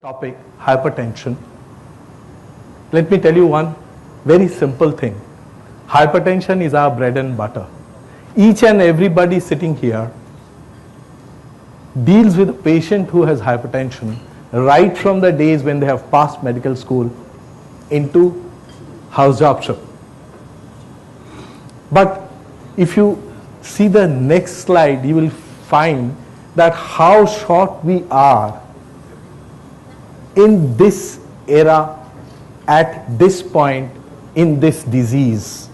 topic, hypertension. Let me tell you one very simple thing. Hypertension is our bread and butter. Each and everybody sitting here deals with a patient who has hypertension right from the days when they have passed medical school into house jobship. But if you see the next slide, you will find that how short we are in this era at this point in this disease.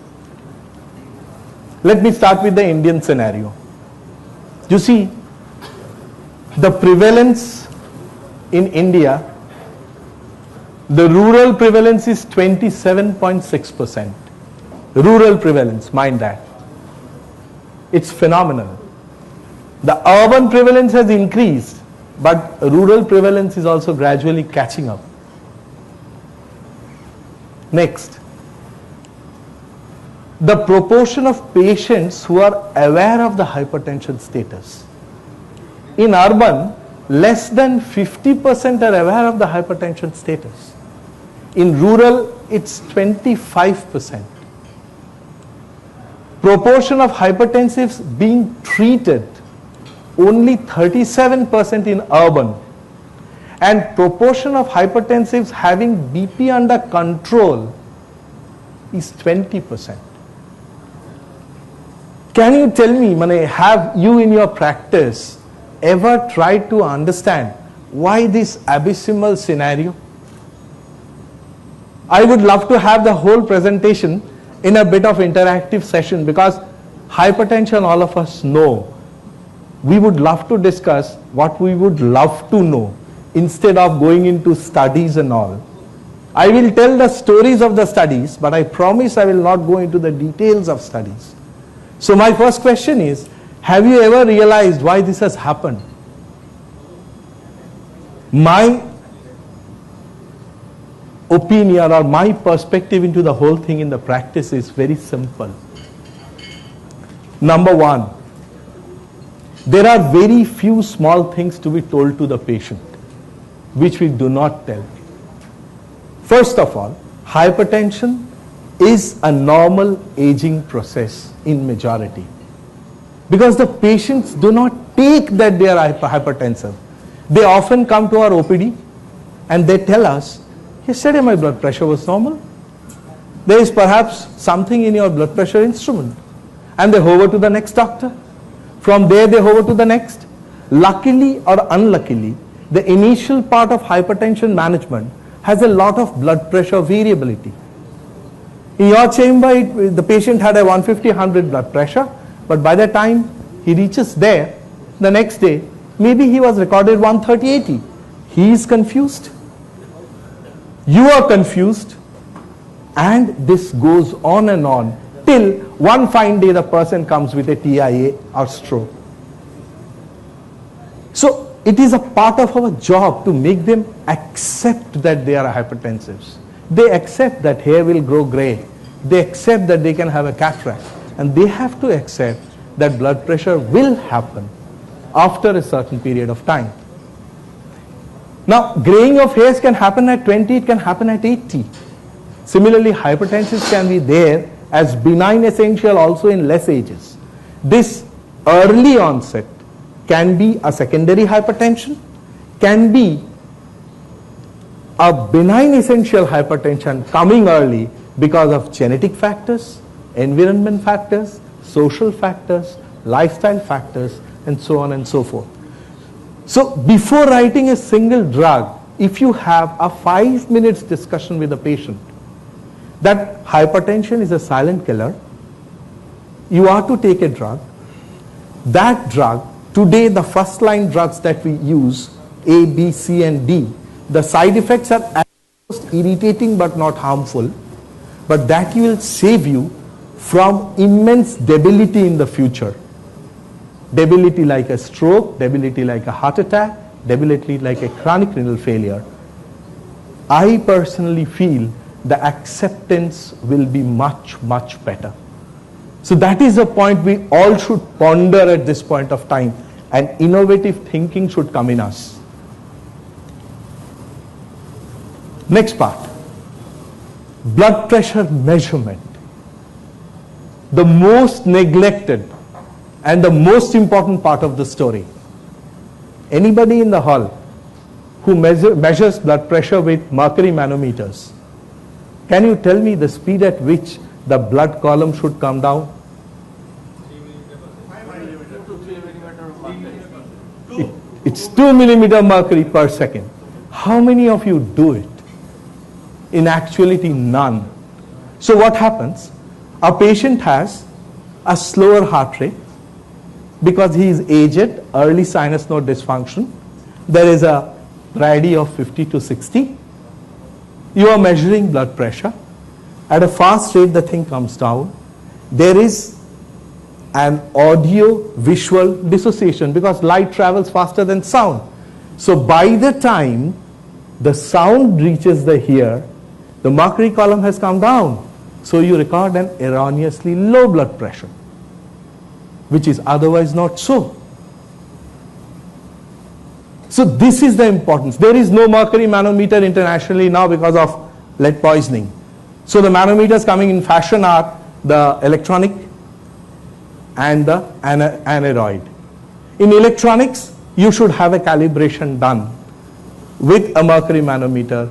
Let me start with the Indian scenario. You see, the prevalence in India, the rural prevalence is 27.6%. Rural prevalence, mind that. It's phenomenal. The urban prevalence has increased, but rural prevalence is also gradually catching up. Next, the proportion of patients who are aware of the hypertension status. In urban, less than 50% are aware of the hypertension status. In rural, it's 25%. Proportion of hypertensives being treated, only 37% in urban, and proportion of hypertensives having BP under control is 20%. Can you tell me, have you in your practice ever tried to understand why this abysmal scenario? I would love to have the whole presentation in a bit of interactive session, because hypertension all of us know. We would love to discuss what we would love to know instead of going into studies and all. I will tell the stories of the studies, but I promise I will not go into the details of studies. So my first question is, have you ever realized why this has happened? My opinion or my perspective into the whole thing in the practice is very simple. Number one, there are very few small things to be told to the patient, which we do not tell. First of all, hypertension is a normal aging process in majority, because the patients do not take that they are hypertensive. They often come to our OPD and they tell us, yesterday my blood pressure was normal. There is perhaps something in your blood pressure instrument. And they hover to the next doctor. From there they hover to the next. Luckily or unluckily, the initial part of hypertension management has a lot of blood pressure variability. In your chamber, the patient had a 150/100 blood pressure, but by the time he reaches there, the next day, maybe he was recorded 130/80. He is confused. You are confused, and this goes on and on till one fine day the person comes with a TIA or stroke. So it is a part of our job to make them accept that they are hypertensives. They accept that hair will grow grey. They accept that they can have a cataract. And they have to accept that blood pressure will happen after a certain period of time. Now, graying of hairs can happen at 20, it can happen at 80. Similarly, hypertension can be there as benign essential also in less ages. This early onset can be a secondary hypertension, can be a benign essential hypertension coming early because of genetic factors, environment factors, social factors, lifestyle factors, and so on and so forth. So before writing a single drug, if you have a 5 minutes discussion with the patient that hypertension is a silent killer, you are to take a drug. That drug, today the first line drugs that we use, A, B, C and D, the side effects are at most irritating but not harmful, but that will save you from immense debility in the future. Debility like a stroke, debility like a heart attack, debility like a chronic renal failure. I personally feel the acceptance will be much, much better. So that is a point we all should ponder at this point of time, and innovative thinking should come in us. Next part, blood pressure measurement. The most neglected and the most important part of the story. Anybody in the hall who measures blood pressure with mercury manometers, can you tell me the speed at which the blood column should come down? It's 2 millimeter mercury per second. How many of you do it? In actuality, none. So what happens? A patient has a slower heart rate because he is aged, early sinus node dysfunction. There is a brady of 50 to 60. You are measuring blood pressure. At a fast rate, the thing comes down. There is an audio-visual dissociation because light travels faster than sound. So by the time the sound reaches the ear, the mercury column has come down. So you record an erroneously low blood pressure, which is otherwise not so. So this is the importance. There is no mercury manometer internationally now because of lead poisoning. So the manometers coming in fashion are the electronic and the aneroid. In electronics, you should have a calibration done with a mercury manometer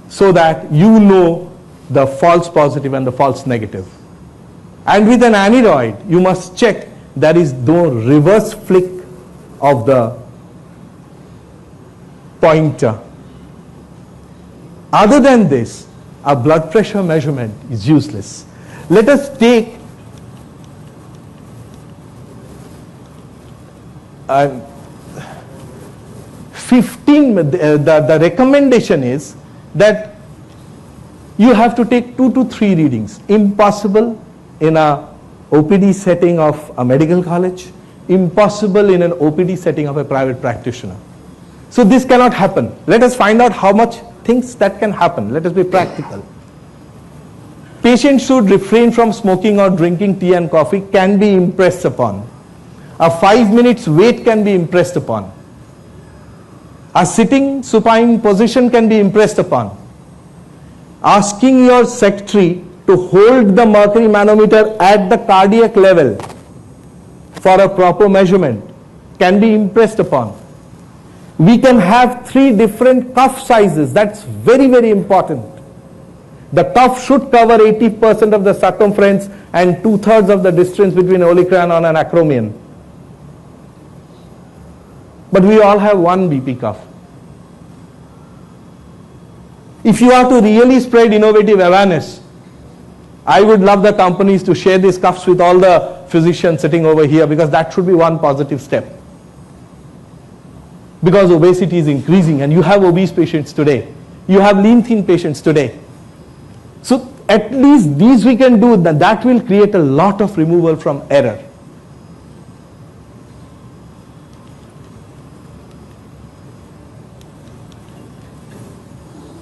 so that you know the false positive and the false negative. And with an aneroid, you must check there is no reverse flick of the pointer. Other than this, a blood pressure measurement is useless. Let us take the recommendation is that you have to take 2 to 3 readings. Impossible in a OPD setting of a medical college, impossible in an OPD setting of a private practitioner. So this cannot happen. Let us find out how much things that can happen. Let us be practical. Patients should refrain from smoking or drinking tea and coffee can be impressed upon. A 5 minutes wait can be impressed upon. A sitting supine position can be impressed upon. Asking your secretary to hold the mercury manometer at the cardiac level for a proper measurement can be impressed upon. We can have 3 different cuff sizes. That's very, very important. The cuff should cover 80% of the circumference and 2/3 of the distance between olecranon and acromion. But we all have one BP cuff. If you are to really spread innovative awareness, I would love the companies to share these cuffs with all the physicians sitting over here, because that should be one positive step. Because obesity is increasing and you have obese patients today. You have lean thin patients today. So at least these we can do, that will create a lot of removal from error.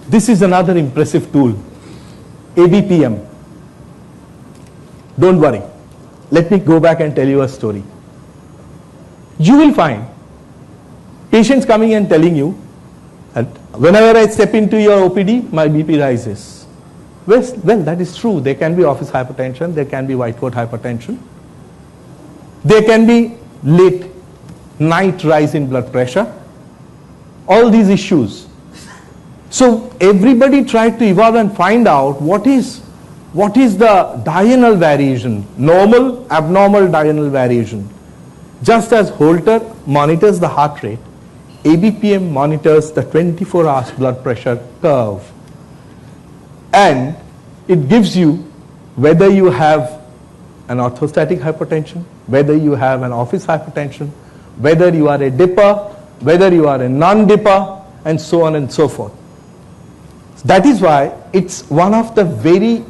This is another impressive tool, AVPM. Don't worry. Let me go back and tell you a story. You will find patients coming and telling you that whenever I step into your OPD, my BP rises. Well, that is true. There can be office hypertension. There can be white coat hypertension. There can be late night rise in blood pressure. All these issues. So everybody tried to evolve and find out what is the diurnal variation, normal, abnormal diurnal variation. Just as Holter monitors the heart rate, AVPM monitors the 24 hours blood pressure curve. And it gives you whether you have an orthostatic hypertension, whether you have an office hypertension, whether you are a dipper, whether you are a non-dipper, and so on and so forth. That is why it's one of the very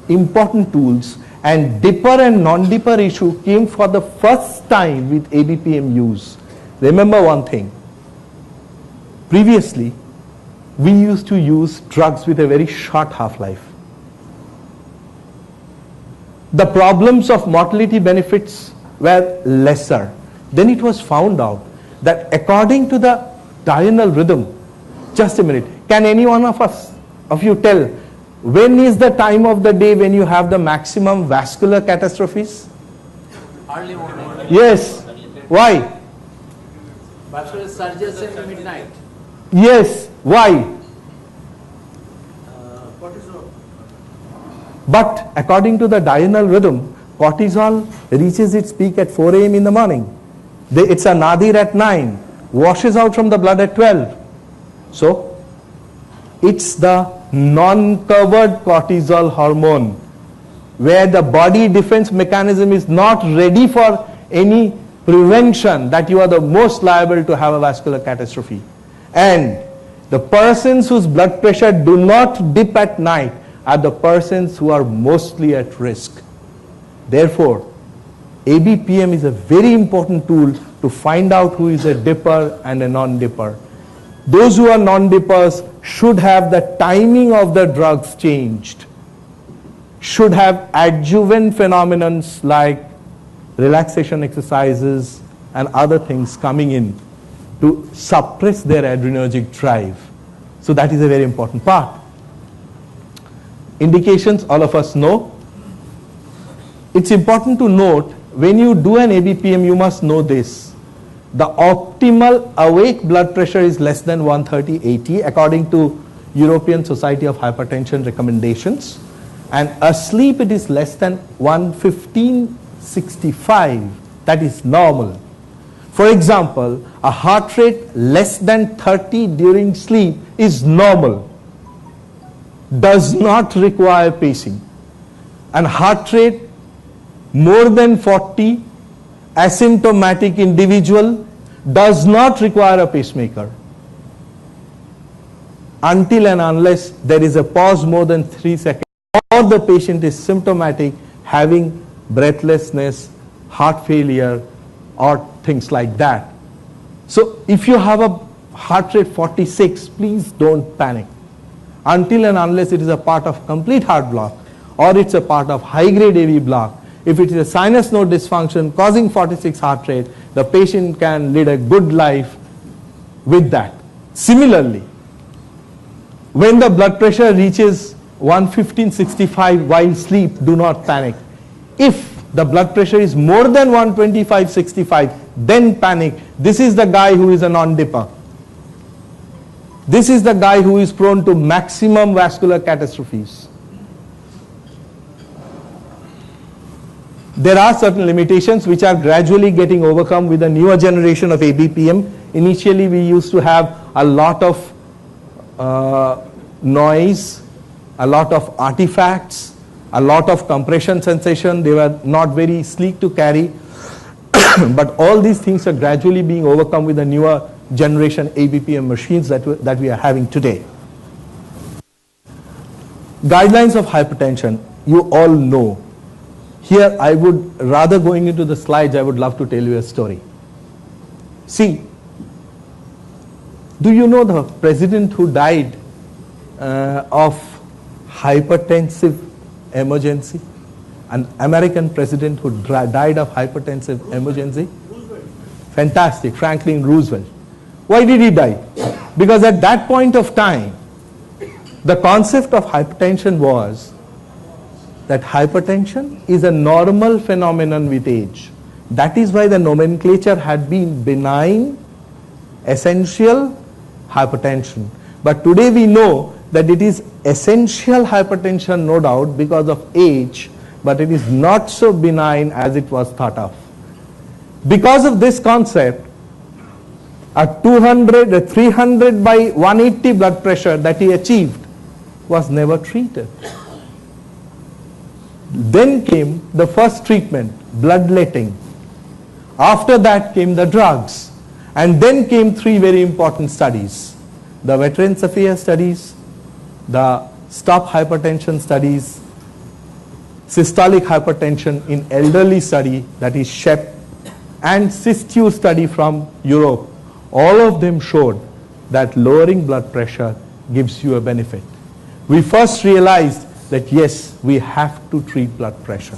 important tools, and dipper and non-dipper issue came for the first time with AVPM use. Remember one thing. Previously, we used to use drugs with a very short half-life. The problems of mortality benefits were lesser. Then it was found out that according to the diurnal rhythm, Just a minute. Can any one of you tell when is the time of the day when you have the maximum vascular catastrophes? Early morning. Yes. Why? Vascular surges at midnight. Yes. Why? Cortisol. But according to the diurnal rhythm, cortisol reaches its peak at 4 a.m. in the morning. It's a nadir at 9, washes out from the blood at 12. So, it's the non-covered cortisol hormone where the body defense mechanism is not ready for any prevention that you are the most liable to have a vascular catastrophe. And the persons whose blood pressure do not dip at night are the persons who are mostly at risk. Therefore, AVPM is a very important tool to find out who is a dipper and a non-dipper. Those who are non-dippers should have the timing of the drugs changed, should have adjuvant phenomena like relaxation exercises and other things coming in to suppress their adrenergic drive. So that is a very important part. Indications, all of us know. It's important to note, when you do an AVPM, you must know this. The optimal awake blood pressure is less than 130/80 according to European Society of Hypertension recommendations. And asleep it is less than 115/65. That is normal. For example, a heart rate less than 30 during sleep is normal. Does not require pacing. And heart rate more than 40, asymptomatic individual, does not require a pacemaker until and unless there is a pause more than 3 seconds or the patient is symptomatic, having breathlessness, heart failure or things like that. So if you have a heart rate 46, please don't panic until and unless it is a part of complete heart block or it's a part of high grade AV block. If it is a sinus node dysfunction causing 46 heart rate, the patient can lead a good life with that. Similarly, when the blood pressure reaches 115/65 while sleep, do not panic. If the blood pressure is more than 125/65, then panic. This is the guy who is a non-dipper. This is the guy who is prone to maximum vascular catastrophes. There are certain limitations which are gradually getting overcome with the newer generation of AVPM. Initially, we used to have a lot of noise, a lot of artifacts, a lot of compression sensation. They were not very sleek to carry. But all these things are gradually being overcome with the newer generation AVPM machines that we are having today. Guidelines of hypertension, you all know. Here, I would, rather going into the slides, I would love to tell you a story. See, do you know the president who died of hypertensive emergency? An American president who died of hypertensive emergency? Roosevelt. Fantastic, Franklin Roosevelt. Why did he die? Because at that point of time, the concept of hypertension was that hypertension is a normal phenomenon with age. That is why the nomenclature had been benign, essential hypertension. But today we know that it is essential hypertension, no doubt, because of age, but it is not so benign as it was thought of. Because of this concept, a 300/180 blood pressure that he achieved was never treated. Then came the first treatment, bloodletting. After that came the drugs. And then came 3 very important studies. The Veterans Affairs studies, the Stop Hypertension studies, systolic hypertension in elderly study, that is SHEP, and SISTU study from Europe. All of them showed that lowering blood pressure gives you a benefit. We first realized that yes, we have to treat blood pressure.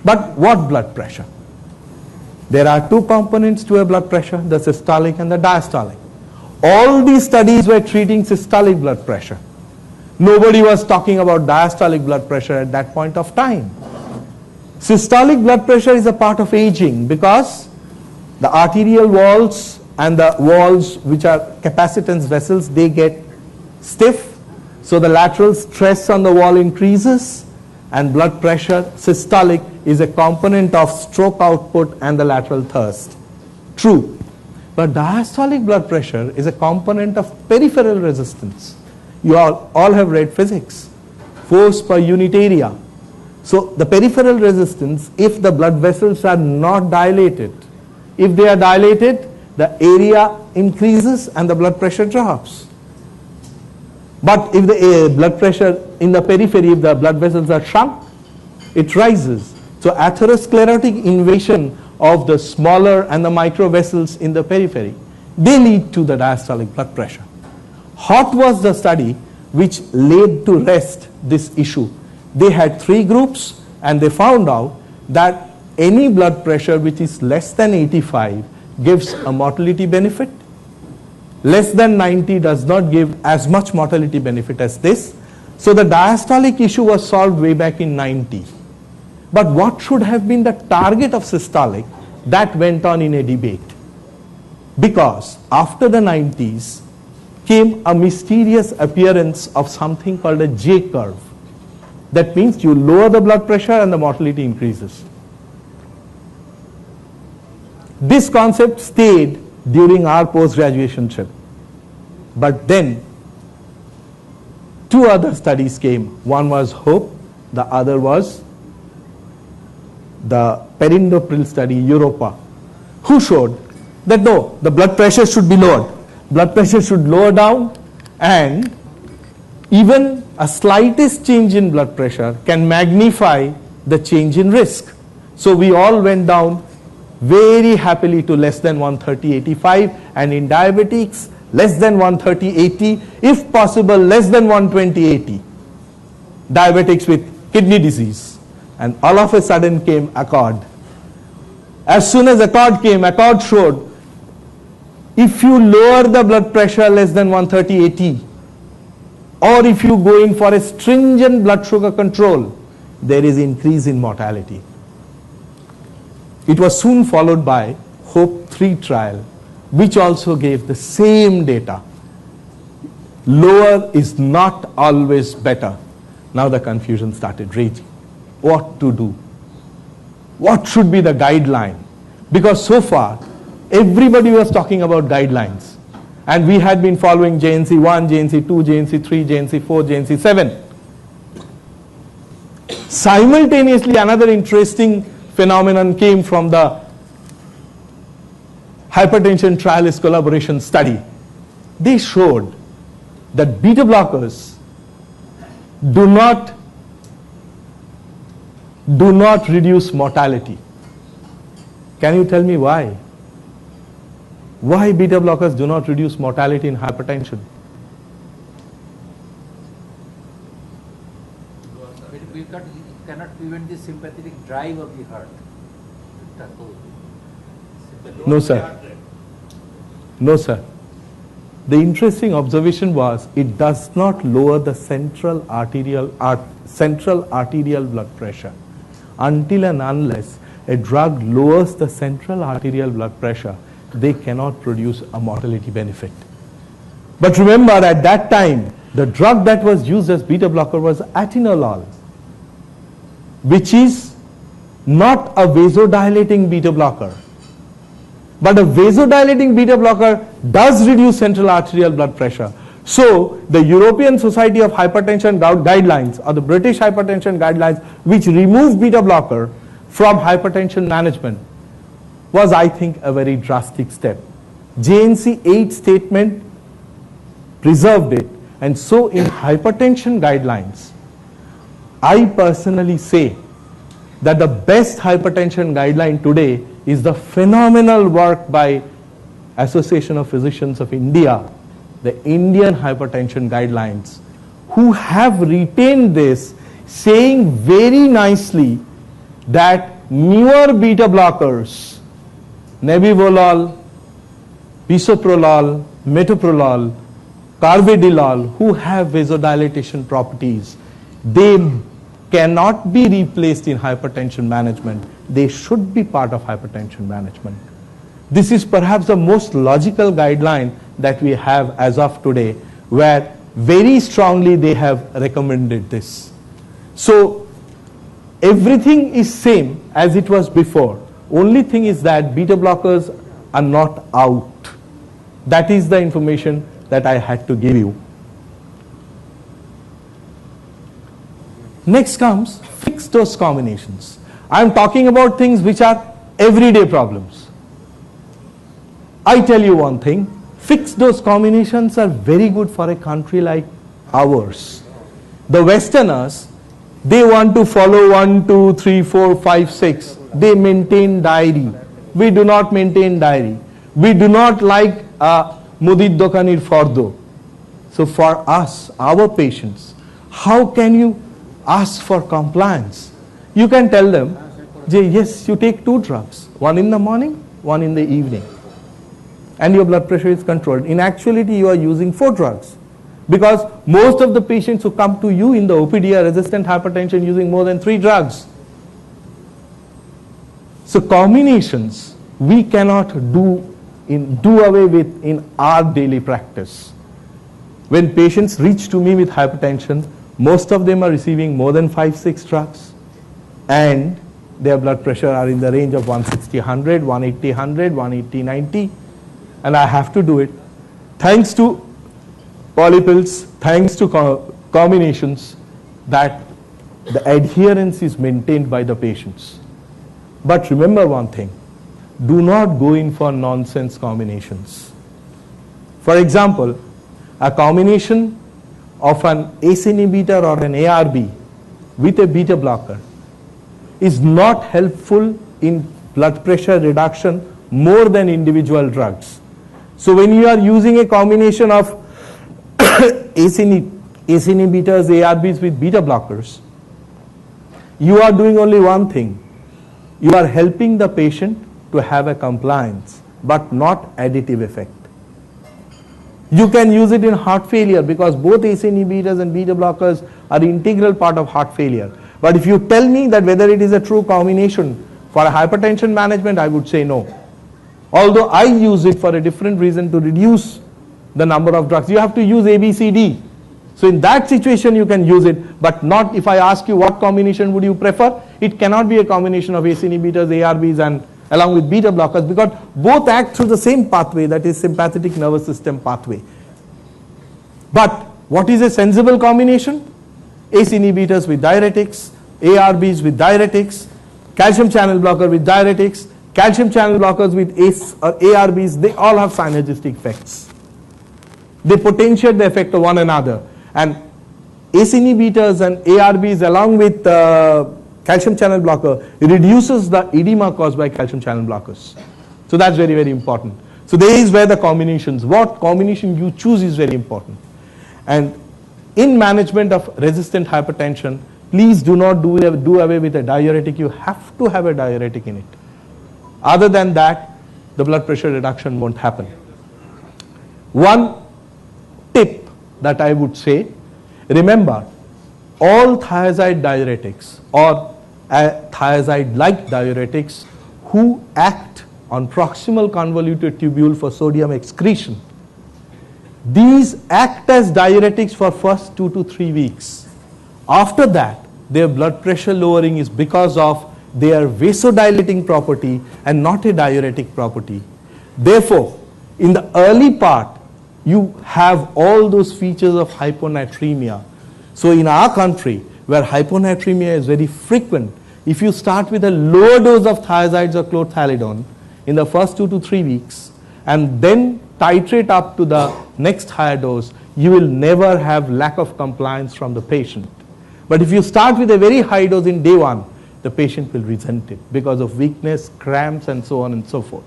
But what blood pressure? There are 2 components to a blood pressure, the systolic and the diastolic. All these studies were treating systolic blood pressure. Nobody was talking about diastolic blood pressure at that point of time. Systolic blood pressure is a part of aging because the arterial walls and the walls which are capacitance vessels, they get stiff. So the lateral stress on the wall increases, and blood pressure, systolic, is a component of stroke output and the lateral thirst. True. But diastolic blood pressure is a component of peripheral resistance. You all have read physics. Force per unit area. So the peripheral resistance, if the blood vessels are not dilated, if they are dilated, the area increases and the blood pressure drops. But if the blood pressure in the periphery, if the blood vessels are shrunk, it rises. So atherosclerotic invasion of the smaller and the micro vessels in the periphery, they lead to the diastolic blood pressure. HOT was the study which laid to rest this issue. They had 3 groups and they found out that any blood pressure which is less than 85 gives a mortality benefit. Less than 90 does not give as much mortality benefit as this. So the diastolic issue was solved way back in 90. But what should have been the target of systolic, that went on in a debate. Because after the 90s came a mysterious appearance of something called a J curve. That means you lower the blood pressure and the mortality increases. This concept stayed during our post-graduation trip. But then 2 other studies came. One was HOPE, the other was the perindopril study, Europa, who showed that no, the blood pressure should be lowered. Blood pressure should lower down, and even a slightest change in blood pressure can magnify the change in risk. So we all went down very happily to less than 130/85, and in diabetics less than 130/80, if possible less than 120/80. Diabetics with kidney disease. And all of a sudden came ACCORD. As soon as ACCORD came, ACCORD showed if you lower the blood pressure less than 130/80, or if you go in for a stringent blood sugar control, there is increase in mortality. It was soon followed by HOPE 3 trial, which also gave the same data. Lower is not always better. Now the confusion started raging. What to do? What should be the guideline? Because so far, everybody was talking about guidelines. And we had been following JNC 1, JNC 2, JNC 3, JNC 4, JNC 7. Simultaneously, another interesting phenomenon came from the hypertension trialist collaboration study. They showed that beta blockers do not reduce mortality. Can you tell me why? Why beta blockers do not reduce mortality in hypertension? We cannot prevent the sympathetic drive of the heart. No, sir. No, sir. The interesting observation was it does not lower the central arterial blood pressure. Until and unless a drug lowers the central arterial blood pressure, they cannot produce a mortality benefit. But remember, at that time, the drug that was used as beta blocker was atenolol, which is not a vasodilating beta blocker. But a vasodilating beta blocker does reduce central arterial blood pressure. So the European Society of Hypertension guidelines, or the British hypertension guidelines, which remove beta blocker from hypertension management, was, I think, a very drastic step. JNC 8 statement preserved it. And so in hypertension guidelines, I personally say that the best hypertension guideline today is the phenomenal work by Association of Physicians of India, the Indian hypertension guidelines, who have retained this, saying very nicely that newer beta blockers, nebivolol, bisoprolol, metoprolol, carvedilol, who have vasodilatation properties, they cannot be replaced in hypertension management. They should be part of hypertension management. This is perhaps the most logical guideline that we have as of today, where very strongly they have recommended this. So everything is same as it was before. Only thing is that beta blockers are not out. That is the information that I had to give you. Next comes fixed dose combinations. I am talking about things which are everyday problems. I tell you one thing, fixed dose combinations are very good for a country like ours. The Westerners, they want to follow 1, 2, 3, 4, 5, 6. They maintain diary. We do not maintain diary. We do not like Mudid Dokanir Fordo. So for us, our patients, how can you ask for compliance? You can tell them, yes, you take 2 drugs, one in the morning, one in the evening, and your blood pressure is controlled. In actuality, you are using 4 drugs, because most of the patients who come to you in the OPD are resistant hypertension using more than 3 drugs. So combinations we cannot do away with in our daily practice. When patients reach to me with hypertension, most of them are receiving more than 5-6 drugs, and their blood pressure are in the range of 160/100, 180/100, 180/90, and I have to do it. Thanks to polypills, thanks to combinations, that the adherence is maintained by the patients. But remember one thing, do not go in for nonsense combinations. For example, a combination of an ACE inhibitor or an ARB with a beta blocker is not helpful in blood pressure reduction more than individual drugs. So when you are using a combination of ACE inhibitors, ARBs with beta blockers, you are doing only one thing. You are helping the patient to have a compliance, but not additive effect. You can use it in heart failure, because both ACE inhibitors and beta blockers are an integral part of heart failure. But if you tell me that whether it is a true combination for a hypertension management, I would say no. Although I use it for a different reason, to reduce the number of drugs. You have to use A, B, C, D. So in that situation you can use it, but not if I ask you what combination would you prefer. It cannot be a combination of ACE inhibitors, ARBs, and along with beta blockers, because both act through the same pathway, that is sympathetic nervous system pathway. But what is a sensible combination? ACE inhibitors with diuretics, ARBs with diuretics, calcium channel blocker with diuretics, calcium channel blockers with ACE or ARBs, they all have synergistic effects. They potentiate the effect of one another. And ACE inhibitors and ARBs along with calcium channel blocker reduces the edema caused by calcium channel blockers. So that's very, very important. So there is where the combinations, what combination you choose is very important. And in management of resistant hypertension, please do not do away with a diuretic. You have to have a diuretic in it. Other than that, the blood pressure reduction won't happen. One tip that I would say, remember, all thiazide diuretics or thiazide-like diuretics who act on proximal convoluted tubule for sodium excretion, these act as diuretics for first 2 to 3 weeks. After that, their blood pressure lowering is because of their vasodilating property and not a diuretic property. Therefore, in the early part, you have all those features of hyponatremia. So in our country, where hyponatremia is very frequent, if you start with a lower dose of thiazides or chlorthalidone in the first 2 to 3 weeks, and then titrate up to the next higher dose, you will never have lack of compliance from the patient. But if you start with a very high dose in day 1, the patient will resent it because of weakness, cramps, and so on and so forth.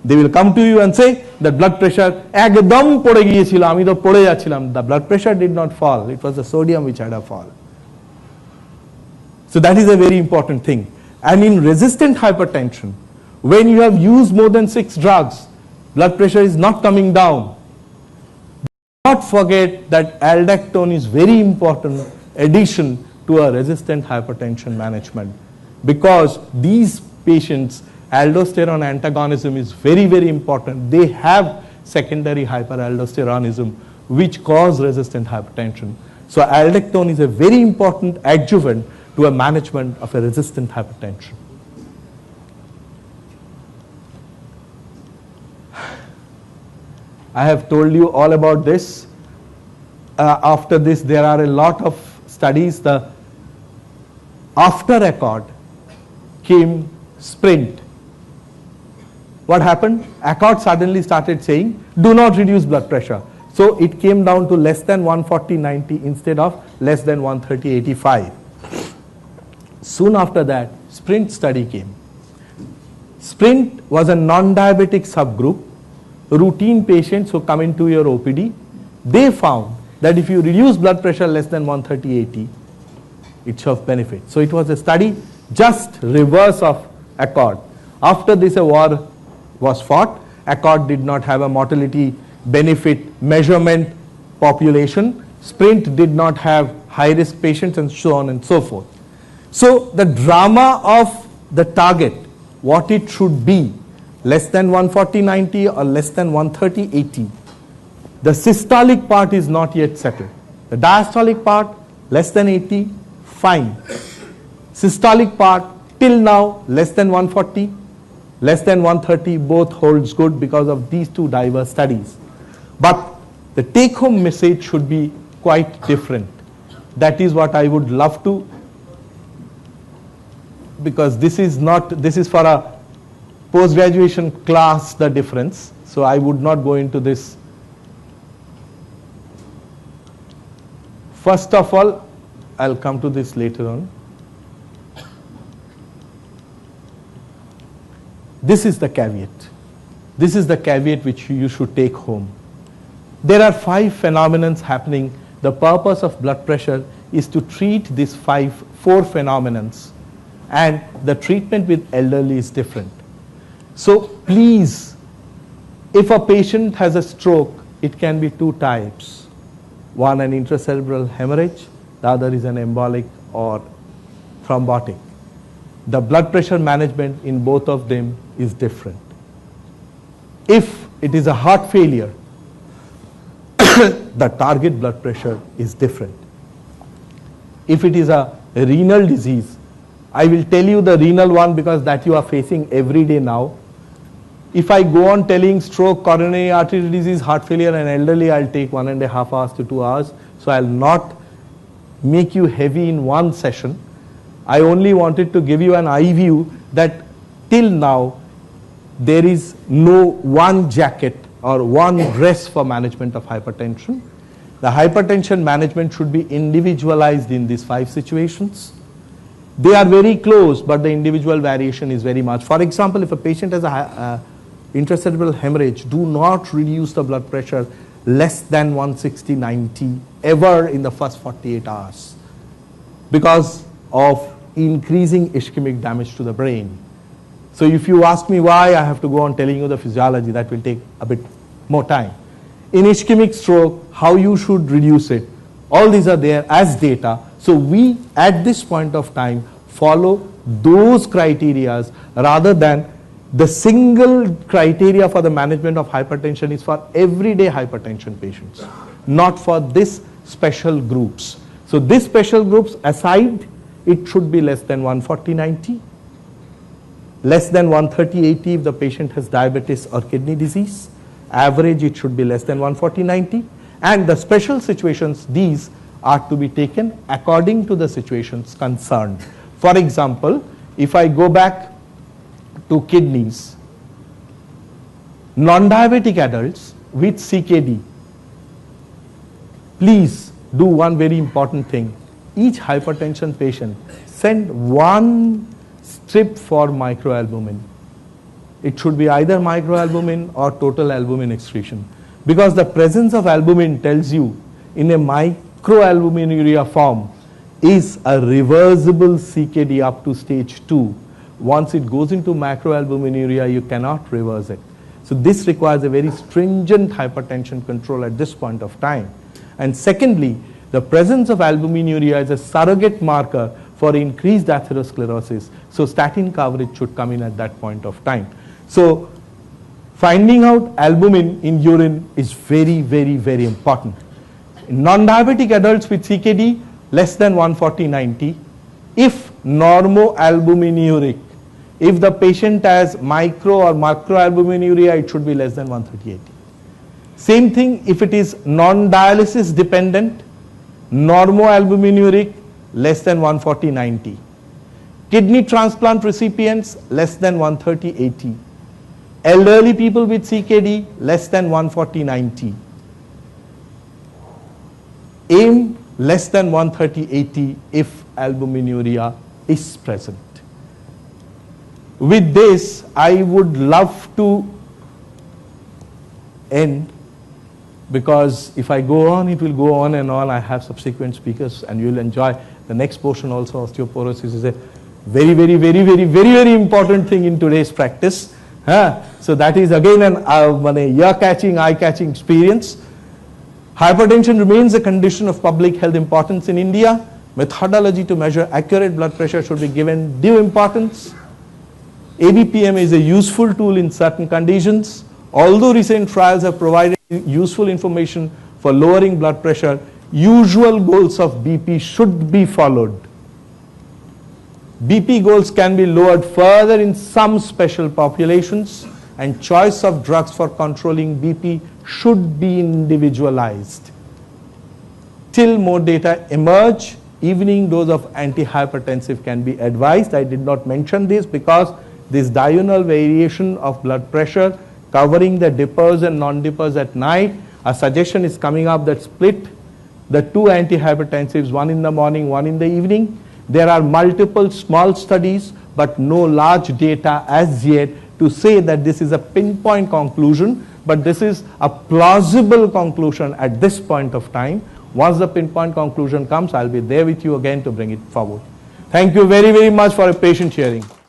They will come to you and say that blood pressure, ekdom pore giyechilo, ami to pore jacchilam. The blood pressure did not fall. It was the sodium which had a fall. So that is a very important thing. And in resistant hypertension, when you have used more than 6 drugs, blood pressure is not coming down. not forget that aldactone is very important addition to a resistant hypertension management, because these patients, aldosterone antagonism is very, very important. They have secondary hyperaldosteronism which cause resistant hypertension. So aldactone is a very important adjuvant to a management of a resistant hypertension. I have told you all about this. After this, there are a lot of studies. After Accord came Sprint. What happened? Accord suddenly started saying, do not reduce blood pressure. So it came down to less than 140/90 instead of less than 130/85. Soon after that, Sprint study came. Sprint was a non-diabetic subgroup, routine patients who come into your OPD. They found that if you reduce blood pressure less than 130/80, it's of benefit. So it was a study just reverse of Accord. After this, a war was fought. Accord did not have a mortality benefit measurement population. Sprint did not have high-risk patients, and so on and so forth. So the drama of the target, what it should be, less than 140/90 or less than 130/80. The systolic part is not yet settled. The diastolic part, less than 80, fine. Systolic part, till now, less than 140, less than 130, both holds good because of these two diverse studies. But the take-home message should be quite different. That is what I would love to, because this is for a post-graduation class, the difference. So I would not go into this. First of all, I'll come to this later on. This is the caveat. This is the caveat which you should take home. There are 5 phenomena happening. The purpose of blood pressure is to treat these 4 phenomena, and the treatment with elderly is different. So please, if a patient has a stroke, it can be 2 types. One, an intracerebral hemorrhage, the other is an embolic or thrombotic. The blood pressure management in both of them is different. If it is a heart failure, the target blood pressure is different. If it is a renal disease, I will tell you the renal one because that you are facing every day now. If I go on telling stroke, coronary artery disease, heart failure and elderly, I'll take 1.5 hours to 2 hours. So I'll not make you heavy in one session. I only wanted to give you an eye view that till now there is no one jacket or one dress for management of hypertension. The hypertension management should be individualized in these 5 situations. They are very close, but the individual variation is very much. For example, if a patient has a intracerebral hemorrhage, do not reduce the blood pressure less than 160/90 ever in the first 48 hours because of increasing ischemic damage to the brain. So if you ask me why, I have to go on telling you the physiology. That will take a bit more time. In ischemic stroke, how you should reduce it, all these are there as data. So we, at this point of time, follow those criteria rather than the single criteria for the management of hypertension is for everyday hypertension patients, not for this special groups. So these special groups aside, it should be less than 140/90, less than 130/80 if the patient has diabetes or kidney disease. Average, it should be less than 140/90. And the special situations, these are to be taken according to the situations concerned. For example, if I go back to kidneys, non-diabetic adults with CKD, please do one very important thing. Each hypertension patient, send 1 strip for microalbumin. It should be either microalbumin or total albumin excretion, because the presence of albumin tells you in a microalbuminuria form is a reversible CKD up to stage 2. Once it goes into macroalbuminuria, you cannot reverse it. So this requires a very stringent hypertension control at this point of time. And secondly, the presence of albuminuria is a surrogate marker for increased atherosclerosis. So statin coverage should come in at that point of time. So finding out albumin in urine is very, very, very important. In non-diabetic adults with CKD, less than 140/90. If normoalbuminuric, if the patient has micro or macroalbuminuria, it should be less than 130/80. Same thing if it is non-dialysis dependent, normoalbuminuric less than 140/90. Kidney transplant recipients less than 130/80. Elderly people with CKD less than 140/90. AIM less than 130/80 if albuminuria is present. With this, I would love to end, because if I go on, it will go on and on. I have subsequent speakers and you will enjoy the next portion also. Osteoporosis is a very, very, very, very, very, very important thing in today's practice. So that is again an ear-catching, eye-catching experience. Hypertension remains a condition of public health importance in India. Methodology to measure accurate blood pressure should be given due importance. AVPM is a useful tool in certain conditions. Although recent trials have provided useful information for lowering blood pressure, usual goals of BP should be followed. BP goals can be lowered further in some special populations, and choice of drugs for controlling BP should be individualized. Till more data emerge, evening dose of antihypertensive can be advised. I did not mention this because this diurnal variation of blood pressure covering the dippers and non-dippers at night, a suggestion is coming up that split the two antihypertensives, one in the morning, one in the evening. There are multiple small studies, but no large data as yet to say that this is a pinpoint conclusion, but this is a plausible conclusion at this point of time. Once the pinpoint conclusion comes, I'll be there with you again to bring it forward. Thank you very, very much for a patient hearing.